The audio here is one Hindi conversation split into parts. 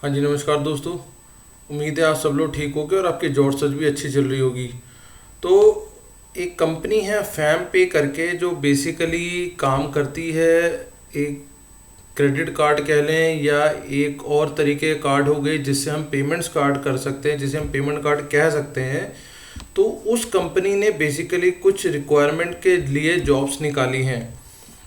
हाँ जी, नमस्कार दोस्तों। उम्मीद है आप सब लोग ठीक होगे और आपकी जॉब सर्च भी अच्छी चल रही होगी। तो एक कंपनी है फैम पे करके जो बेसिकली काम करती है। एक क्रेडिट कार्ड कह लें या एक और तरीके के कार्ड हो गए जिससे हम पेमेंट्स कार्ड कर सकते हैं, जिसे हम पेमेंट कार्ड कह सकते हैं। तो उस कंपनी ने बेसिकली कुछ रिक्वायरमेंट के लिए जॉब्स निकाली हैं।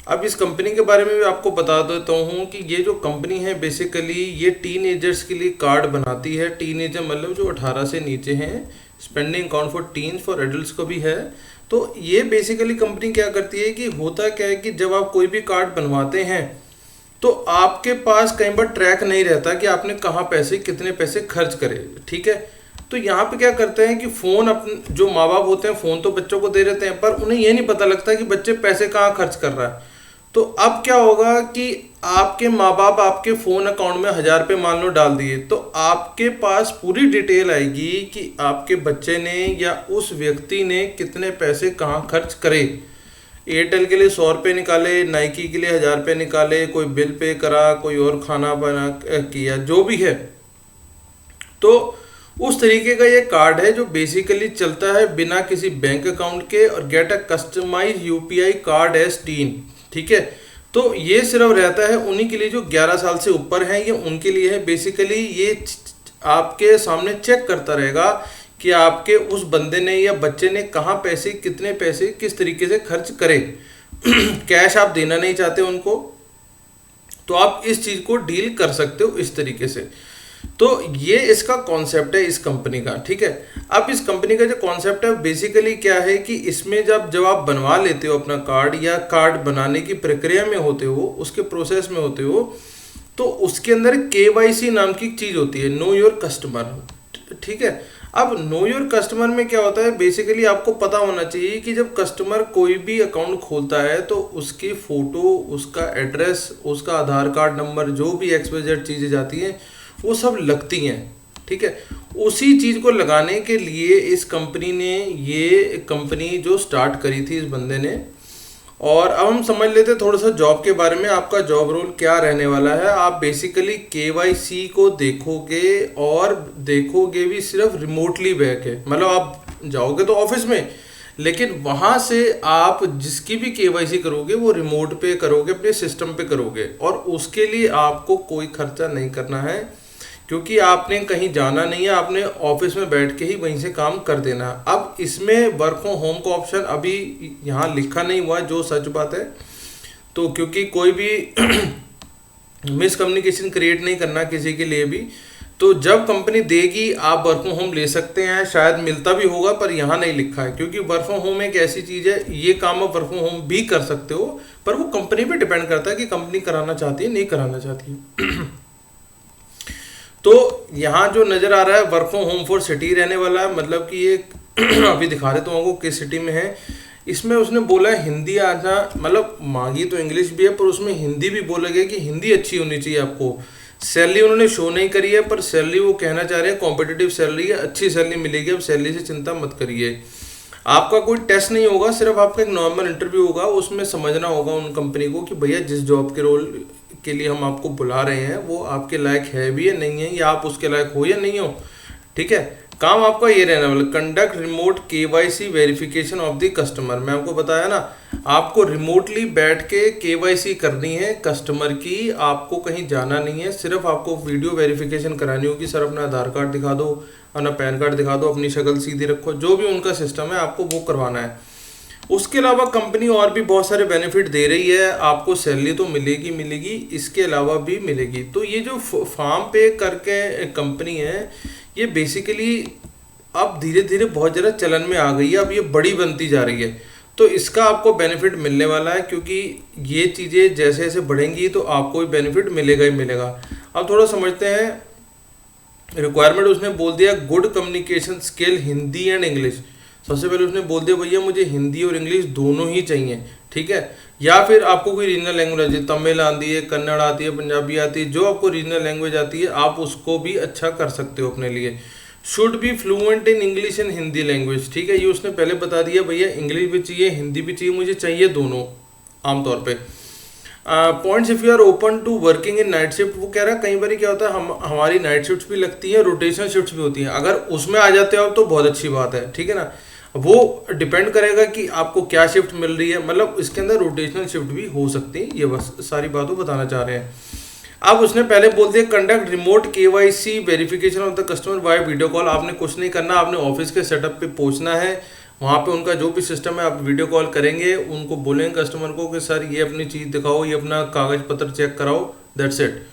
अब इस कंपनी के बारे में भी आपको बता देता हूँ कि ये जो कंपनी है बेसिकली ये टीन के लिए कार्ड बनाती है। टीन मतलब जो 18 से नीचे हैं। Spending account for teens, for adults को भी है। तो ये बेसिकली कंपनी क्या करती है कि होता क्या है कि जब आप कोई भी कार्ड बनवाते हैं तो आपके पास कई बार ट्रैक नहीं रहता कि आपने कहाँ पैसे कितने पैसे खर्च करे। ठीक है। तो यहाँ पे क्या करते हैं कि फ़ोन अपने जो माँ बाप होते हैं फ़ोन तो बच्चों को दे देते हैं, पर उन्हें ये नहीं पता लगता कि बच्चे पैसे कहाँ खर्च कर रहा है। तो अब क्या होगा कि आपके माँ बाप आपके फ़ोन अकाउंट में 1,000 रुपये मान लो डाल दिए, तो आपके पास पूरी डिटेल आएगी कि आपके बच्चे ने या उस व्यक्ति ने कितने पैसे कहाँ खर्च करे। एयरटेल के लिए 100 रुपये निकाले, नाइकी के लिए 1,000 रुपये निकाले, कोई बिल पे करा, कोई और खाना बना किया, जो भी है। तो उस तरीके का ये कार्ड है जो बेसिकली चलता है बिना किसी बैंक अकाउंट के और get a customize UPI card as teen. ठीक है। तो ये सिर्फ रहता है उन्हीं के लिए जो 11 साल से ऊपर हैं, ये उनके लिए है। बेसिकली ये आपके सामने चेक करता रहेगा कि आपके उस बंदे ने या बच्चे ने कहाँ पैसे कितने पैसे किस तरीके से खर्च करे। कैश आप देना नहीं चाहते उनको, तो आप इस चीज़ को डील कर सकते हो इस तरीके से। तो ये इसका कॉन्सेप्ट है इस कंपनी का। ठीक है। अब इस कंपनी का जो कॉन्सेप्ट है बेसिकली क्या है कि इसमें जब आप बनवा लेते हो अपना कार्ड या कार्ड बनाने की प्रक्रिया में होते हो, उसके प्रोसेस में होते हो, तो उसके अंदर केवाईसी नाम की चीज़ होती है, नो योर कस्टमर। ठीक है। अब नो योर कस्टमर में क्या होता है, बेसिकली आपको पता होना चाहिए कि जब कस्टमर कोई भी अकाउंट खोलता है तो उसकी फ़ोटो, उसका एड्रेस, उसका आधार कार्ड नंबर, जो भी XYZ चीज़ें जाती हैं वो सब लगती हैं। ठीक है। उसी चीज़ को लगाने के लिए इस कंपनी ने ये कंपनी जो स्टार्ट करी थी इस बंदे ने। और अब हम समझ लेते हैं थोड़ा सा जॉब के बारे में। आपका जॉब रोल क्या रहने वाला है। आप बेसिकली केवाईसी को देखोगे और देखोगे भी सिर्फ रिमोटली बैक है, मतलब आप जाओगे तो ऑफिस में, लेकिन वहाँ से आप जिसकी भी केवाईसी करोगे वो रिमोट पे करोगे, अपने सिस्टम पे करोगे, और उसके लिए आपको कोई खर्चा नहीं करना है क्योंकि आपने कहीं जाना नहीं है। आपने ऑफिस में बैठ के ही वहीं से काम कर देना है। अब इसमें वर्क फ्रॉम होम का ऑप्शन अभी यहाँ लिखा नहीं हुआ, जो सच बात है। तो क्योंकि कोई भी मिसकम्युनिकेशन क्रिएट नहीं करना किसी के लिए भी, तो जब कंपनी देगी आप वर्क फ्रॉम होम ले सकते हैं। शायद मिलता भी होगा पर यहाँ नहीं लिखा है, क्योंकि वर्क फ्रॉम होम एक ऐसी चीज़ है, ये काम आप वर्क फ्रॉम होम भी कर सकते हो, पर वो कंपनी पे डिपेंड करता है कि कंपनी कराना चाहती है नहीं कराना चाहती है। तो यहाँ जो नज़र आ रहा है work from home for city रहने वाला है, मतलब कि ये अभी दिखा देता हूँ आपको किस सिटी में है। इसमें उसने बोला है हिंदी आना, मतलब मांगी तो इंग्लिश भी है पर उसमें हिंदी भी बोला गया कि हिंदी अच्छी होनी चाहिए आपको। सैलरी उन्होंने शो नहीं करी है, पर सैलरी वो कहना चाह रहे हैं कॉम्पिटिटिव सैलरी है, अच्छी सैलरी मिलेगी। अब सैलरी से चिंता मत करिए। आपका कोई टेस्ट नहीं होगा, सिर्फ आपका एक नॉर्मल इंटरव्यू होगा। उसमें समझना होगा उन कंपनी को कि भैया जिस जॉब के रोल के लिए हम आपको बुला रहे हैं वो आपके लायक है भी या नहीं है, या आप उसके लायक हो या नहीं हो। ठीक है। काम आपका ये रहना वाला, conduct remote KYC verification of the customer. मैं आपको बताया ना, आपको रिमोटली बैठ के केवाईसी करनी है कस्टमर की। आपको कहीं जाना नहीं है, सिर्फ आपको वीडियो वेरिफिकेशन करानी होगी। सर अपना आधार कार्ड दिखा दो, अपना पैन कार्ड दिखा दो, अपनी शक्ल सीधी रखो, जो भी उनका सिस्टम है आपको वो करवाना है। उसके अलावा कंपनी और भी बहुत सारे बेनिफिट दे रही है आपको। सैलरी तो मिलेगी मिलेगी, इसके अलावा भी मिलेगी। तो ये जो फार्म पे करके कंपनी है, ये बेसिकली अब धीरे धीरे बहुत ज़्यादा चलन में आ गई है, अब ये बड़ी बनती जा रही है। तो इसका आपको बेनिफिट मिलने वाला है, क्योंकि ये चीज़ें जैसे जैसे बढ़ेंगी तो आपको भी बेनिफिट मिलेगा ही मिलेगा। अब थोड़ा समझते हैं रिक्वायरमेंट। उसने बोल दिया good communication skill Hindi and English. सबसे पहले उसने बोल दिया भैया मुझे हिंदी और इंग्लिश दोनों ही चाहिए। ठीक है। या फिर आपको कोई रीजनल लैंग्वेज है, तमिल आती है, कन्नड़ आती है, पंजाबी आती है, जो आपको रीजनल लैंग्वेज आती है आप उसको भी अच्छा कर सकते हो अपने लिए। Should be fluent in English and Hindi language. ठीक है। ये उसने पहले बता दिया भैया इंग्लिश भी चाहिए हिंदी भी चाहिए, मुझे चाहिए दोनों आमतौर पे। Points if you are open to working in night shift, वो कह रहा है कई बार क्या होता है, हम हमारी नाइट शिफ्ट भी लगती है, रोटेशनल शिफ्ट भी होती हैं, अगर उसमें आ जाते हो आप तो बहुत अच्छी बात है, ठीक है ना। वो डिपेंड करेगा कि आपको क्या शिफ्ट मिल रही है, मतलब इसके अंदर रोटेशनल शिफ्ट भी हो सकती है, ये बस सारी बातों बताना चाह रहे हैं। अब उसने पहले बोल दिया conduct remote KYC verification of the customer bye video call. आपने कुछ नहीं करना, आपने ऑफिस के सेटअप पे पहुंचना है, वहाँ पे उनका जो भी सिस्टम है आप वीडियो कॉल करेंगे, उनको बोलेंगे कस्टमर को कि सर ये अपनी चीज़ दिखाओ, ये अपना कागज पत्र चेक कराओ, that's it.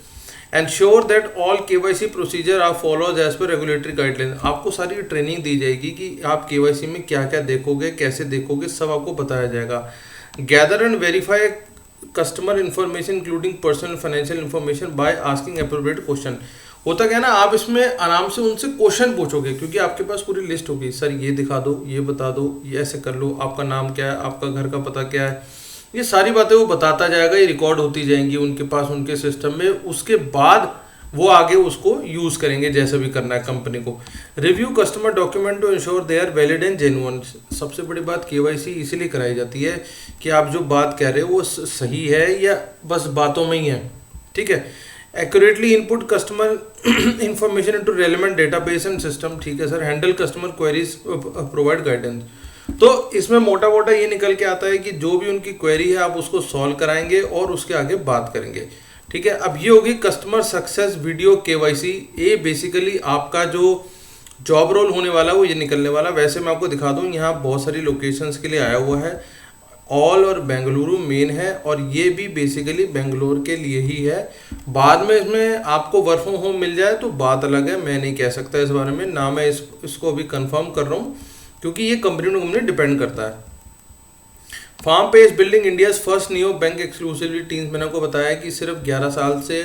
Ensure that all KYC procedure are follows as per regulatory guideline. आपको सारी ट्रेनिंग दी जाएगी कि आप केवाईसी में क्या क्या देखोगे, कैसे देखोगे, सब आपको बताया जाएगा। Gather and verify customer information including personal financial information by asking appropriate question. होता क्या है ना, आप इसमें आराम से उनसे क्वेश्चन पूछोगे क्योंकि आपके पास पूरी लिस्ट होगी, सर ये दिखा दो, ये बता दो, ये ऐसे कर लो, आपका नाम क्या है, आपका घर का पता क्या है, ये सारी बातें वो बताता जाएगा, ये रिकॉर्ड होती जाएंगी उनके पास, उनके सिस्टम में। उसके बाद वो आगे उसको यूज़ करेंगे जैसे भी करना है कंपनी को। Review customer document to ensure they are valid and genuine. सबसे बड़ी बात केवाईसी इसीलिए कराई जाती है कि आप जो बात कह रहे हो वो सही है या बस बातों में ही है, ठीक है। Accurately input customer information into relevant database and system, ठीक है sir. Handle customer queries, provide guidance. तो इसमें मोटा मोटा ये निकल के आता है कि जो भी उनकी क्वेरी है आप उसको सॉल्व कराएंगे और उसके आगे बात करेंगे, ठीक है। अब ये होगी कस्टमर सक्सेस वीडियो केवाईसी। ये बेसिकली आपका जो जॉब रोल होने वाला है वो ये निकलने वाला। वैसे मैं आपको दिखा दूँ, यहाँ बहुत सारी लोकेशंस के लिए आया हुआ है, ऑल और बेंगलुरु मेन है, और ये भी बेसिकली बेंगलोर के लिए ही है। बाद में इसमें आपको वर्क फ्रॉम होम मिल जाए तो बात अलग है, मैं नहीं कह सकता इस बारे में ना, मैं इसको अभी कंफर्म कर रहा हूँ क्योंकि ये कंपनी टू कंपनी डिपेंड करता है। फार्म पे is building India's first neo bank exclusively teams. मैंने आपको बताया कि सिर्फ 11 साल से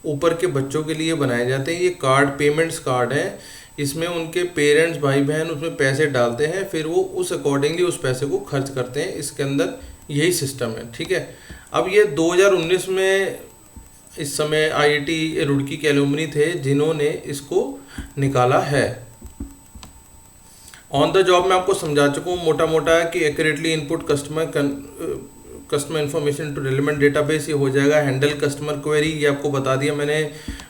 ऊपर के बच्चों के लिए बनाए जाते हैं ये कार्ड, पेमेंट्स कार्ड हैं। इसमें उनके पेरेंट्स, भाई बहन उसमें पैसे डालते हैं, फिर वो उस अकॉर्डिंगली उस पैसे को खर्च करते हैं। इसके अंदर यही सिस्टम है, ठीक है। अब ये 2019 में इस समय आईआईटी रुड़की के एलुमनी थे जिन्होंने इसको निकाला है। ऑन द जॉब मैं आपको समझा चुका हूँ मोटा मोटा कि accurately input customer information to relevant database, ये हो जाएगा। हैंडल कस्टमर क्वेरी, ये आपको बता दिया मैंने।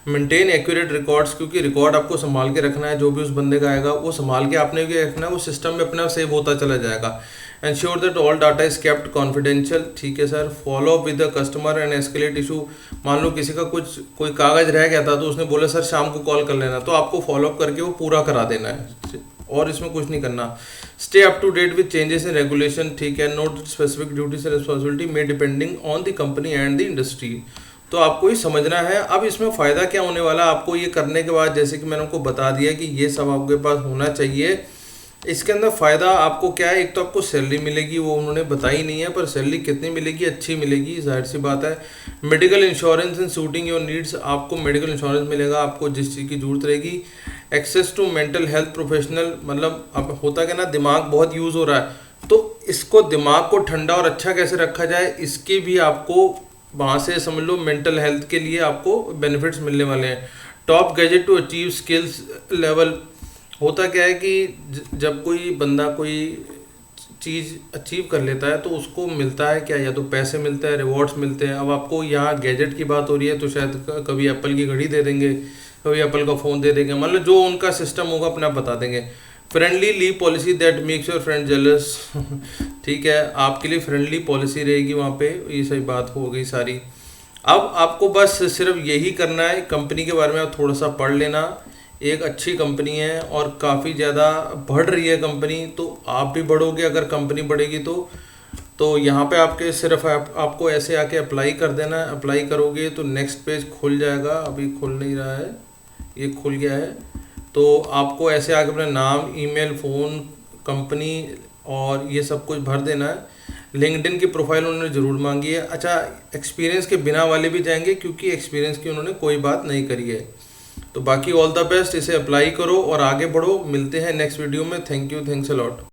मेंटेन एक्यूरेट रिकॉर्ड्स, क्योंकि रिकॉर्ड आपको संभाल के रखना है, जो भी उस बंदे का आएगा वो संभाल के आपने भी रखना है, वो सिस्टम में अपने आप सेव होता चला जाएगा। Ensure that all data is kept confidential, ठीक है sir. Follow up with the customer and escalate issue. मान लो किसी का कोई कागज रह गया था तो उसने बोला सर शाम को कॉल कर लेना, तो आपको फॉलो अप करके वो पूरा करा देना है और इसमें कुछ नहीं करना। Stay up to date with changes in regulation, ठीक है। Note specific duties and responsibility may depending on the company and the industry. तो आपको ये समझना है। अब इसमें फ़ायदा क्या होने वाला आपको ये करने के बाद, जैसे कि मैंने आपको बता दिया कि ये सब आपके पास होना चाहिए। इसके अंदर फ़ायदा आपको क्या है, एक तो आपको सैलरी मिलेगी, वो उन्होंने बताई नहीं है, पर सैलरी कितनी मिलेगी, अच्छी मिलेगी, जाहिर सी बात है। Medical insurance in suiting your needs, आपको मेडिकल इंश्योरेंस मिलेगा, आपको जिस चीज़ की जरूरत रहेगी। Access to mental health professional, मतलब अब होता क्या ना, दिमाग बहुत यूज़ हो रहा है, तो इसको दिमाग को ठंडा और अच्छा कैसे रखा जाए, इसकी भी आपको वहाँ से समझ लो मेंटल हेल्थ के लिए आपको बेनिफिट्स मिलने वाले हैं। Top gadget to achieve skills level, होता क्या है कि जब कोई बंदा कोई चीज़ अचीव कर लेता है तो उसको मिलता है क्या, या तो पैसे मिलते हैं, रिवॉर्ड्स मिलते हैं। अब आपको यहाँ गैजेट की बात हो रही है तो शायद कभी एप्पल की घड़ी दे देंगे, कभी एप्पल का फ़ोन दे देंगे, मतलब जो उनका सिस्टम होगा अपना बता देंगे। Friendly leave policy that makes your friend jealous, ठीक है, आपके लिए फ्रेंडली पॉलिसी रहेगी वहाँ पे, ये सही बात हो गई सारी। अब आपको बस सिर्फ यही करना है, कंपनी के बारे में आप थोड़ा सा पढ़ लेना। एक अच्छी कंपनी है और काफ़ी ज़्यादा बढ़ रही है कंपनी, तो आप भी बढ़ोगे अगर कंपनी बढ़ेगी तो यहाँ पे आपके सिर्फ आपको ऐसे आके अप्लाई कर देना है। अप्लाई करोगे तो नेक्स्ट पेज खुल जाएगा, अभी खुल नहीं रहा है, ये खुल गया है। तो आपको ऐसे आके अपना नाम, ईमेल, फ़ोन, कंपनी और ये सब कुछ भर देना है। लिंक्डइन की प्रोफाइल उन्होंने ज़रूर मांगी है। अच्छा, एक्सपीरियंस के बिना वाले भी जाएंगे क्योंकि एक्सपीरियंस की उन्होंने कोई बात नहीं करी है। तो बाकी ऑल द बेस्ट, इसे अप्लाई करो और आगे बढ़ो। मिलते हैं नेक्स्ट वीडियो में। Thank you, thanks a lot.